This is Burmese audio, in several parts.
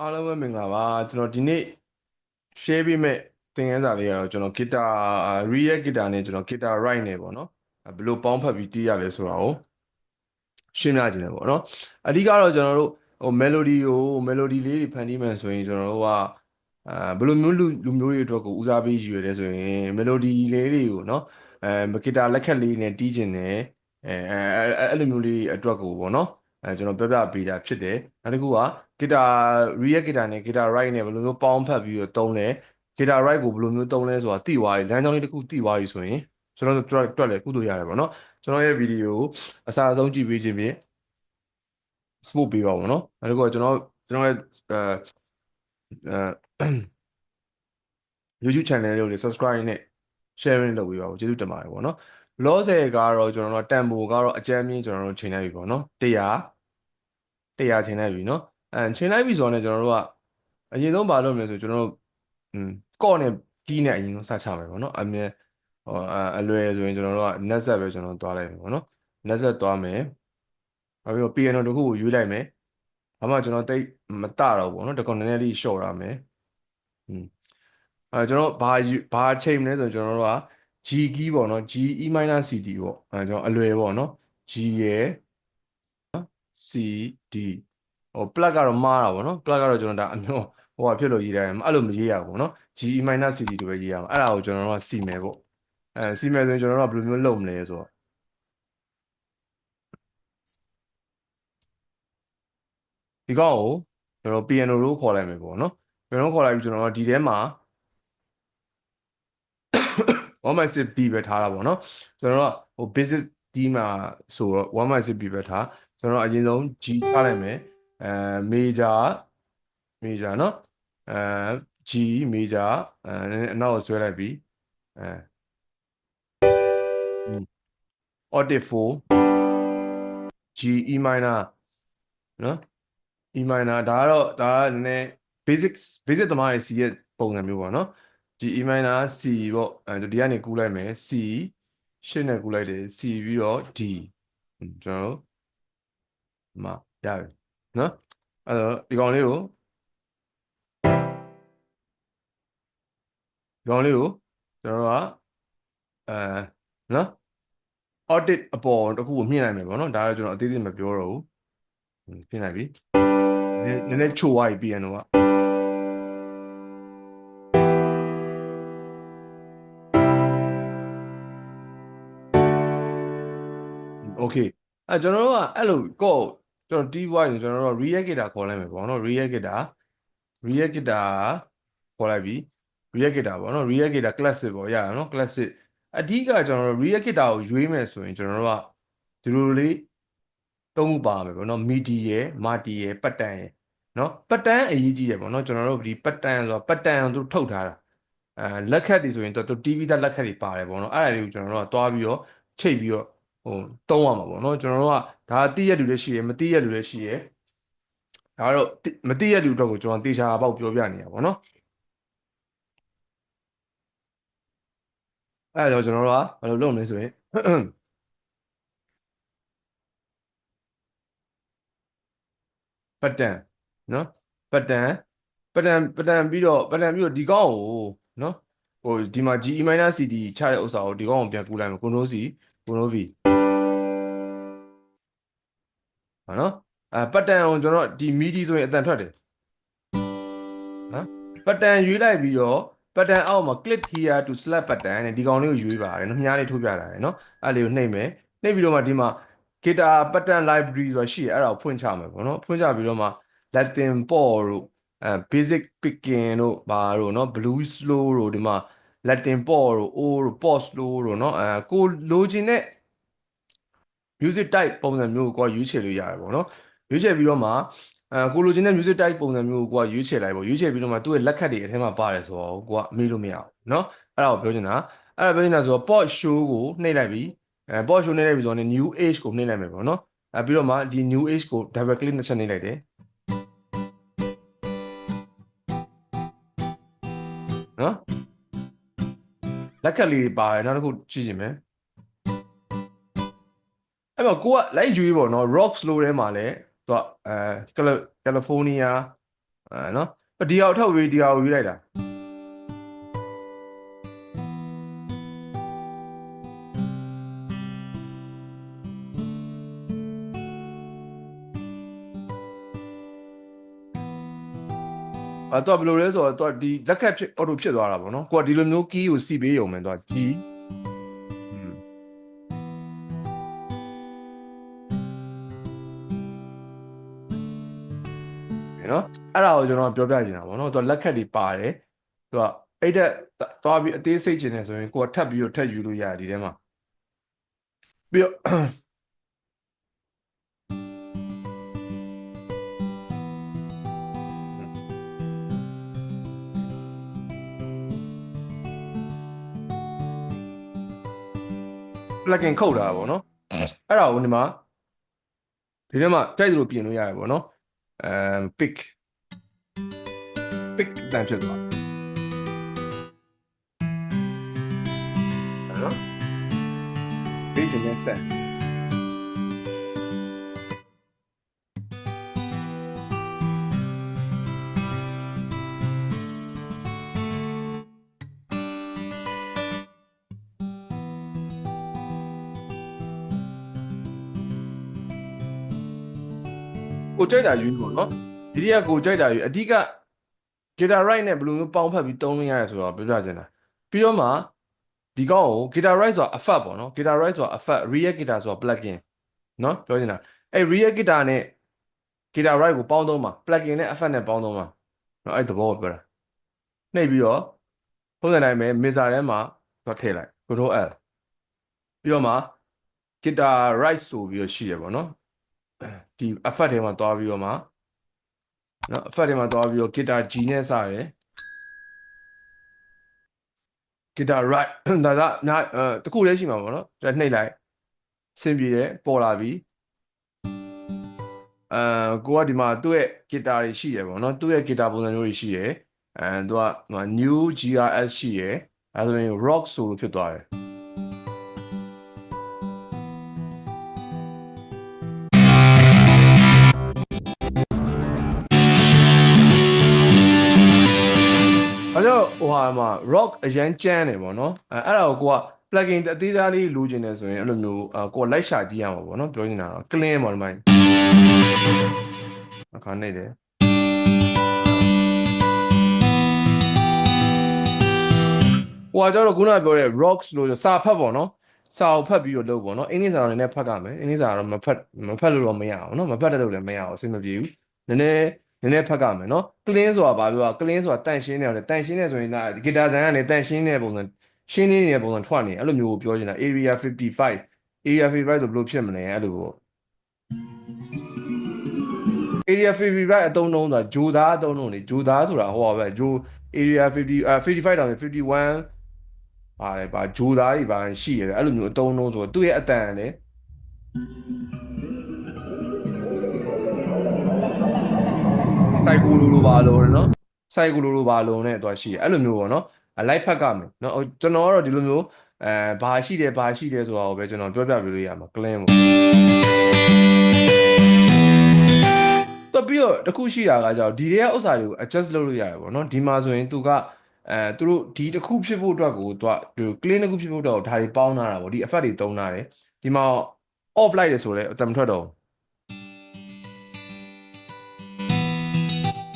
အားလုံးပဲမင်္ဂလာပါကျွန်တော်ဒီနေ့ share ပေးမဲ့သင်ခန်းစာလေးကတော့ကျွန်တော် guitar real guitar နဲ့ကျွန်တော် guitar right နဲ့ပေါ့နော်ဘယ်လိုပေါင်းဖက်ပြီးတီးရလဲဆိုတာကိုရှင်းပြခြင်းတယ်ပေါ့နော်အဓိကတော့ကျွန်တော်တို့melody ကို melody လေးတွေဖန်တီးမှဆိုရင်ကျွန်တော်တို့ကဘယ်လိုမျိုးလူမျိုးတွေအတွက်ကိုဦးစားပေးယူရတယ်ဆိုရင် melody လေးတွေကိုเนาะguitar လက်ခက်လေးနဲ့တီးခြင်းတယ်အဲ့လိုမျိုးလေးအတွက်ကိုပေါ့နော်ကျွန်တော်ပြပေးတာဖြစ်တယ်နောက်တစ်ခုက guitar real guitar နဲ့ guitar right နဲ့ဘယ်လိုမျိုးပေါင်းဖက်ပြီးတော့သုံးလဲ guitar right ကိုဘယ်လိုမျိုးသုံးလဲဆိုတာသိသွားပြီလမ်းကြောင်းလေးတစ်ခုသိသွားပြီဆိုရင်ကျွန်တော်တို့တွက်လဲကုသိုလ်ရတယ်ပေါ့နော်ကျွန်တော်ရဲ့ဗီဒီယိုကိုအစားအဆုံးကြည့်ပေးခြင်းဖြင့် smoke ပေးပါဘောနော်နောက်တစ်ခုကကျွန်တော်ရဲ့YouTube channel လေးကို subscribe နဲ့ sharing လုပ်ပေးပါဦးကျေးဇူးတင်ပါတယ်ပေါ့နော်လောဆယ်ကတော့ကျွန်တော်တို့တန်ဖိုကတော့အကြမ်းမြင့်ကျွန်တော်တို့ချိန်လိုက်ပြီပေါ့နော်100ချိန်လိုက်ပြီနော်ချိန်လိုက်ပြီဆိုတော့ကျွန်တော်တို့ကအရင်ဆုံးဘာလုပ်မလဲဆိုကျွန်တော်တို့ကော့နဲ့ကီးနဲ့အရင်ဆုံးစချမယ်ပေါ့နော်အမြဲဟောအလွယ်ဆိုရင်ကျွန်တော်တို့က net set ပဲကျွန်တော်သွားလိုက်မယ်ပေါ့နော် net set သွားမယ်နောက်ပြီးတော့ piano တစ်ခုကိုရွေးလိုက်မယ်ဘာမှကျွန်တော်တိတ်မတတော့ဘူးပေါ့နော်တကောင်နည်းနည်းလေး short ရမယ်ကျွန်တော်ဘာချိန်မလဲဆိုတော့ကျွန်တော်တို့က G key ပေါ့နော် G E minor C D ပေါ့ကျွန်တော်အလွယ်ပေါ့နော် G ရယ် C D plug ကတော့မှားတာပေါ့နော် plug ကတော့ကျွန်တော်ဒါအမျိုးဖြစ်လို့ရေးရတယ်အဲ့လိုမရေးရဘူးပေါ့နော် G E minor C D တို့ပဲရေးရမှာအဲ့ဒါကိုကျွန်တော်တို့က C မယ်ပေါ့C မယ်ဆိုရင်ကျွန်တော်တို့ကဘယ်လိုမျိုးလုပ်မလဲဆိုတော့ဒီကောင်ကိုကျွန်တော် piano လို့ခေါ်လိုက်မယ်ပေါ့နော် piano ခေါ်လိုက်ပြီးကျွန်တော်တို့ဒီထဲမှာ1/6 B ပဲထားတာပေါ့နော်ကျွန်တော်တို့ကbasic D မှာဆိုတော့1/6 B ပဲထားကျွန်တော်တို့အရင်ဆုံး G ထားလိုက်မယ်major เนาะအဲ G major နည်းနည်းအနောက်ကိုဆွဲလိုက်ပြီးအဲ octave 4 G E minor เนาะ E minor ဒါကနည်းနည်း basic သမားရဲ့ C ရဲ့ပုံစံမျိုးပေါ့เนาะ G E minor C ပေါ့ဒီကနေကူးလိုက်မယ် C ရှင်းနဲ့ကူးလိုက်တယ် C ပြီးတော့ D ကျွန်တော်တို့ရပြီเนาะအဲ့တော့ဒီကောင်လေးကိုကျွန်တော်တို့ကနော် audit အပေါ်တစ်ခုကိုမြင်နိုင်မယ်ပေါ့နော်ဒါတော့ကျွန်တော်အသေးသေးမပြောတော့ဘူးမြင်နိုင်ပြီနည်းနည်းချိုသွားပြီ piano ကโอเคကျွန်တော်တို့ကအဲ့လိုကော့ကျွန်တော်တီးပွားရင်ကျွန်တော်တို့ react guitar ခေါ်လိုက်မယ်ပေါ့နော် react guitar ခေါ်လိုက်ပြီ react guitar ပေါ့နော် react guitar classic ပေါ့ရရနော် classic အဓိကကျွန်တော်တို့ react guitar ကိုရွေးမယ်ဆိုရင်ကျွန်တော်တို့ကဒီလိုလေးသုံးခုပါမယ်ပေါ့နော် midi ရယ် multi ရယ်ပတ်တန်ရယ်နော်ပတ်တန်အရေးကြီးတယ်ပေါ့နော်ကျွန်တော်တို့ဒီပတ်တန်ဆိုတော့ပတ်တန်သူထုတ်ထားတာလက်ခတ်တွေဆိုရင်သူတီးပြီးသားလက်ခတ်တွေပါတယ်ပေါ့နော်အဲ့ဒါတွေကိုကျွန်တော်တို့ကသွားပြီးတော့ချိတ်ပြီးတော့သုံးရမှာပေါ့နော်ကျွန်တော်တို့ကဒါတီးရလူလည်းရှိရယ်မတီးရလူလည်းရှိရယ်ဒါတော့မတီးရလူတော့ကိုကျွန်တော်တေချာပေါက်ပြောပြနေတာပေါ့နော်အဲ့ဒါကြောင့်ကျွန်တော်တို့ကဘယ်လိုလုပ်မလဲဆိုရင်ပတ်တန်နော်ပတ်တန်ပတ်တန်ပြီးတော့ဒီကောင်းကိုနော်ဒီမှာ G E minor CD ချတဲ့ဥစ္စာကိုဒီကောင်းကိုပြန်ကူးလိုက်မယ် Ctrl C Ctrl V ဟာနော်ပတ်တန်ကိုကျွန်တော်ဒီ MIDI ဆိုရင်အတန်ထွက်တယ်နော်ပတ်တန်ရွေးလိုက်ပြီးတော့ပတ်တန်အောက်မှာ click here to select ပတ်တန်နဲ့ဒီကောင်လေးကိုရွေးပါတယ်နော်မြားလေးထိုးပြတာရယ်နော်အဲ့လေးကိုနှိပ်မယ်နှိပ်ပြီးတော့မှဒီမှာ guitar ပတ်တန် library ဆိုတာရှိရအဲ့ဒါကိုဖွင့်ချမယ်ပေါ့နော်ဖွင့်ချပြီးတော့မှ Latin pop တို့basic picking တို့ဘာတို့နော် blue slow တို့ဒီမှာ Latin pop တို့ O တို့ pop slow တို့နော်ကိုလိုချင်တဲ့ music type ပုံစံမျိုးကိုကိုကရွေးချယ်လို့ရတယ်ပေါ့နော်ရွေးချယ်ပြီးတော့မှကိုလိုချင်တဲ့ music type ပုံစံမျိုးကိုကိုကရွေးချယ်လိုက်ပေါ့ရွေးချယ်ပြီးတော့မှသူ့ရဲ့လက်ခတ်တွေအထဲမှာပါတယ်ဆိုတော့ကိုကမေးလို့မရဘူးเนาะအဲ့ဒါကိုပြောချင်တာဆိုတော့ pop show ကိုနှိပ်လိုက်ပြီpop show နှိပ်လိုက်ပြီဆိုတော့ new age ကိုနှိပ်လိုက်မယ်ပေါ့နော်ပြီးတော့မှဒီ new age ကို double click နှစ်ချက်နှိပ်လိုက်တယ်เนาะလက်ခတ်လေးပါတယ်နောက်တစ်ခုကြည့်ချင်မယ်အဲ့တော့ကိုကလိုက်ရွေးပေါ့နော် rock slow ထဲမှာလဲသူကကယ်လီဖိုးနီးယား နော်ဒီအောင်ထောက်ပြီးဒီအောင်ယူလိုက်တာတော့ဘယ်လိုလဲဆိုတော့ဒီလက်ခတ်ဖြစ်အော်တိုဖြစ်သွားတာပေါ့နော်ကိုကဒီလိုမျိုး key ကိုစီပေးရုံပဲတော့ key နော်အဲ့ဒါကိုကျွန်တော်ပြောပြချင်တာပေါ့နော်သူလက်ခတ်တွေပါတယ်သူကအဲ့တက်သွားပြီးအသေးစိတ်ချင်တယ်ဆိုရင်ကိုကထပ်ပြီးတော့ထပ်ယူလို့ရတယ်ဒီထဲမှာပြီးတော့ plugin ခုတ်တာပေါ့နော်အဲ့ဒါကိုဒီမှာဒီထဲမှာကြိုက်သလိုပြင်လို့ရတယ်ပေါ့နော်pick တန်ဖြစ်သွားနော် base နဲ့ set ကိုကြိုက်တာယူပေါ့နော်ဒီတည်းကကိုကြိုက်တာယူအဓိက guitar right နဲ့ဘယ်လိုမျိုးပေါင်းဖက်ပြီးသုံးလို့ရတယ်ဆိုတော့ပြောပြချင်တာပြီးတော့မှဒီကောင်းကို guitar right ဆိုတာ effect ပေါ့နော် guitar right ဆိုတာ effect real guitar ဆိုတာ plugin နော်ပြောချင်တာအဲ့ real guitar နဲ့ guitar right ကိုပေါင်းသုံးပါ plugin နဲ့ effect နဲ့ပေါင်းသုံးပါနော်အဲ့သဘောကိုပြောတာနှိပ်ပြီးတော့ပုံစံတိုင်းပဲ mixer ထဲမှာတော့ထည့်လိုက် control L ပြီးတော့မှ guitar right ဆိုပြီးတော့ရှိရပေါ့နော်ဒီ effect ထဲမှာသွားပြီးတော့မှနော် effect ထဲမှာသွားပြီးတော့ guitar G နဲ့စတယ် guitar right ဒါကတခုလည်းရှိမှာပေါ့နော်နှိပ်လိုက်ဆင်ပြေတယ်ပေါ်လာပြီကိုကဒီမှာသူ့ရဲ့ guitar တွေရှိရပေါ့နော်သူ့ရဲ့ guitar ပုံစံမျိုးတွေရှိရသူက new GRS ရှိရအဲဆိုရင် rock ဆိုလို့ဖြစ်သွားတယ်အဲ့တော့ဟိုဟာမှာ rock အရန်ကြမ်းတယ်ပေါ့နော်အဲ့ဒါကိုကိုက plugin အသေးသားလေးလိုချင်တယ်ဆိုရင်အဲ့လိုမျိုးကိုကလိုက်ရှာကြည့်ရမှာပေါ့နော်ပြောနေတာတော့ clean ပေါ့ဒီမှာအခါနေတယ်ဟိုကကျတော့ခုနကပြောတဲ့ rocks လို့စာဖတ်ပေါ့နော်စာကိုဖတ်ပြီးတော့လုပ်ပေါ့နော်အင်္ဂလိပ်စာတော့နည်းနည်းဖတ်ကြမယ်အင်္ဂလိပ်စာတော့မဖတ်လို့တော့မရအောင်နော်မဖတ်တတ်လို့လည်းမရအောင်အဆင်မပြေဘူးနည်းနည်းဖတ်ကြမယ်နော် clean ဆိုတာဘာပြောတာ clean ဆိုတာတန့်ရှင်းတယ်တန့်ရှင်းတယ်ဆိုရင်ဒါဂီတာဇန်ကနေတန့်ရှင်းတဲ့ပုံစံရှင်းနေတဲ့ပုံစံထွက်နေအဲ့လိုမျိုးကိုပြောချင်တာ area 55 area 55ဆိုဘယ်လိုဖြစ်မလဲအဲ့လိုပေါ့ area 55အတုံးလုံးဆိုတာဂျိုသားအတုံးလုံးလေဂျိုသားဆိုတာဟောပဲဂျို area 50 55တောင်51ပါတယ်ပါဂျိုသားတွေပါရှိရတယ်အဲ့လိုမျိုးအတုံးလုံးဆိုတော့သူ့ရဲ့အတန်လေစိုက်ကူလိုပါလို့နော်စိုက်ကူလိုပါလို့နဲ့တော့ရှိတယ်အဲ့လိုမျိုးပေါ့နော်လိုက်ဖက်ကမယ်နော်ကျွန်တော်ကတော့ဒီလိုမျိုးဘာရှိတယ်ဆိုတာကိုပဲကျွန်တော်ပြောပြပေးလို့ရမှာ clean ပေါ့တော့ပြီးတော့တခုရှိတာကကြောင့်ဒီတွေကဥစ္စာတွေကို adjust လုပ်လို့ရတယ်ပေါ့နော်ဒီမှာဆိုရင်သူကသူတို့ဒီတစ်ခုဖြစ်ဖို့အတွက်ကိုသူက clean တစ်ခုဖြစ်ဖို့အတွက်ဒါတွေပေါင်းထားတာပေါ့ဒီ effect တွေသုံးထားတယ်ဒီမှာ off လိုက်တယ်ဆိုလဲအတမထွက်တော့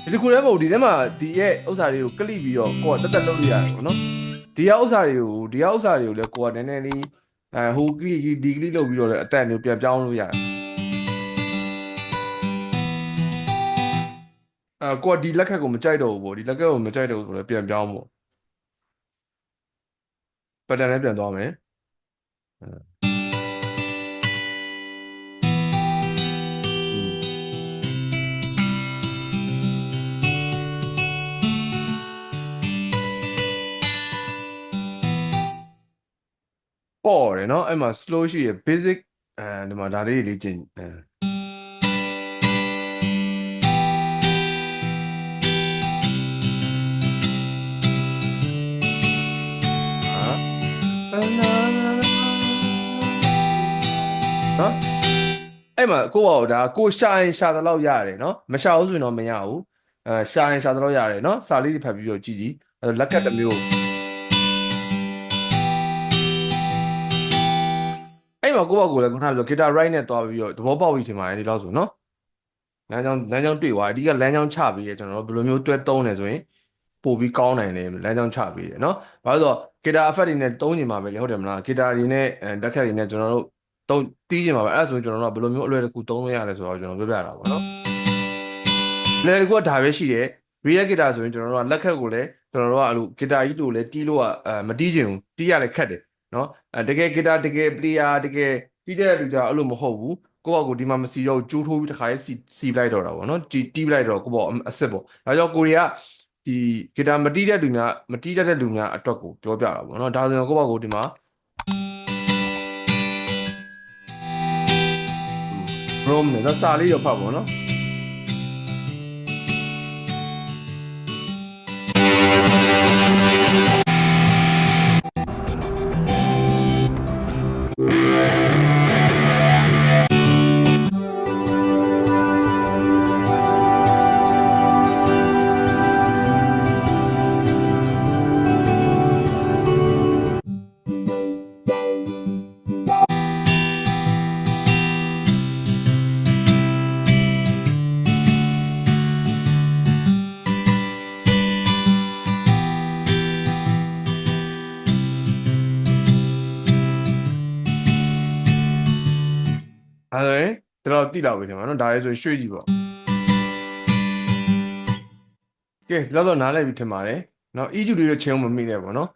ဒီတစ်ခုတည်းမဟုတ်ဒီထဲမှာဒီရဲ့ဥစ္စာတွေကိုကလိပြီးတော့ကိုကတက်လုပ်လို့ရတယ်ပေါ့နော်ဒီဥစ္စာတွေကိုလည်းကိုကနည်းနည်းလေးဟိုကလိဒီကလိလုပ်ပြီးတော့လည်းအတက်မျိုးပြန်ပြောင်းလို့ရတယ်ကိုကဒီလက်ခတ်ကိုမကြိုက်တော့ဘူးပေါ့ဒီလက်ခတ်ကိုမကြိုက်တော့ဘူးဆိုတော့ပြန်ပြောင်းပေါ့ပတ်တန်နဲ့ပြန်သွားမယ်ပေါ့တယ်เนาะအဲ့မှာ slow ရှိရ basic ဒီမှာဒါလေးလေ့ကျင့်နော်အဲ့မှာကိုယ့်ဘာကိုဒါကိုရှာရင်ရှာတဲ့လောက်ရတယ်နော်မရှာဘူးဆိုရင်တော့မရဘူး ရှာရင်ရှာသလောက်ရတယ်နော်စာလေးတွေဖတ်ပြီးတော့ကြည့်ကြည့်လက်ကတ်တစ်မျိုးအဲ့မှာကိုယ့်ဘက်ကိုလည်းခုနကပြော guitar right နဲ့တွားပြီးတော့သဘောပေါက်ပြီးထင်ပါတယ်ဒီလောက်ဆိုနော်လမ်းကြောင်းတွေ့သွားတယ်အဓိကလမ်းကြောင်းချပြီးရကျွန်တော်တို့ဘယ်လိုမျိုးတွဲသုံးနေဆိုရင်ပို့ပြီးကောင်းနိုင်တယ်လမ်းကြောင်းချပြီးတယ်နော်ဘာလို့ဆိုတော့ guitar effect တွေနဲ့သုံးနေမှာပဲလေဟုတ်တယ်မလား guitar တွေနဲ့လက်ခတ်တွေနဲ့ကျွန်တော်တို့သုံးတီးနေမှာပဲအဲ့ဒါဆိုရင်ကျွန်တော်တို့ကဘယ်လိုမျိုးအလွယ်တကူသုံးလို့ရတယ်ဆိုတော့ကျွန်တော်ပြောပြတာပါနော်လွယ်တကူကဒါပဲရှိတယ် real guitar ဆိုရင်ကျွန်တော်တို့ကလက်ခတ်ကိုလည်းကျွန်တော်တို့ကအဲ့လို guitar ကြီးတို့လည်းတီးလို့ကမတီးချင်ဘူးတီးရလည်းခက်တယ်နော်တကယ် guitar တကယ် player တကယ်တီးတဲ့လူကြအဲ့လိုမဟုတ်ဘူးကိုယ့်အကူဒီမှာမစီတော့ကျိုးထိုးပြီးတခါလေးစီပလိုက်တော့တာပေါ့နော်တီးပလိုက်တော့ကိုယ့်ဘောအစ်စ်ပေါ့ဒါကြောင့်ကိုရီးယားဒီဂီတာမတီးတဲ့လူများမတီးတတ်တဲ့လူများအတွက်ကိုပြောပြတာပေါ့နော်ဒါဆိုရင်ကိုယ့်ဘောကိုဒီမှာroom နဲ့စာလေးရဖတ်ပေါ့နော်အဲ့ဒါရင်တော်တော်တိလောက်ပြီထင်ပါနော်ဒါလည်းဆိုရွှေ့ကြည့်ပေါ့ကဲဒီတော့နားလည်ပြီထင်ပါတယ်နော် EQ လေးတော့ချင်းအောင်မမိနဲ့ပေါ့နော်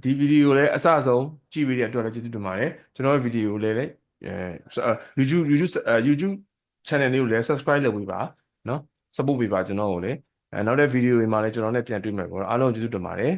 ဒီဗီဒီယိုလည်းအစအဆုံးကြည့်ပြီးတဲ့အတွက်လည်းကျေးဇူးတင်ပါတယ်ကျွန်တော်ရဲ့ဗီဒီယိုလေးလည်းYouTube channel လေးကိုလည်း subscribe လုပ်ပေးပါနော် support ပေးပါကျွန်တော်ကိုလည်းနောက်တဲ့ဗီဒီယိုတွေမှာလည်းကျွန်တော်နဲ့ပြန်တွေ့မယ်ပေါ့အားလုံးကျေးဇူးတင်ပါတယ်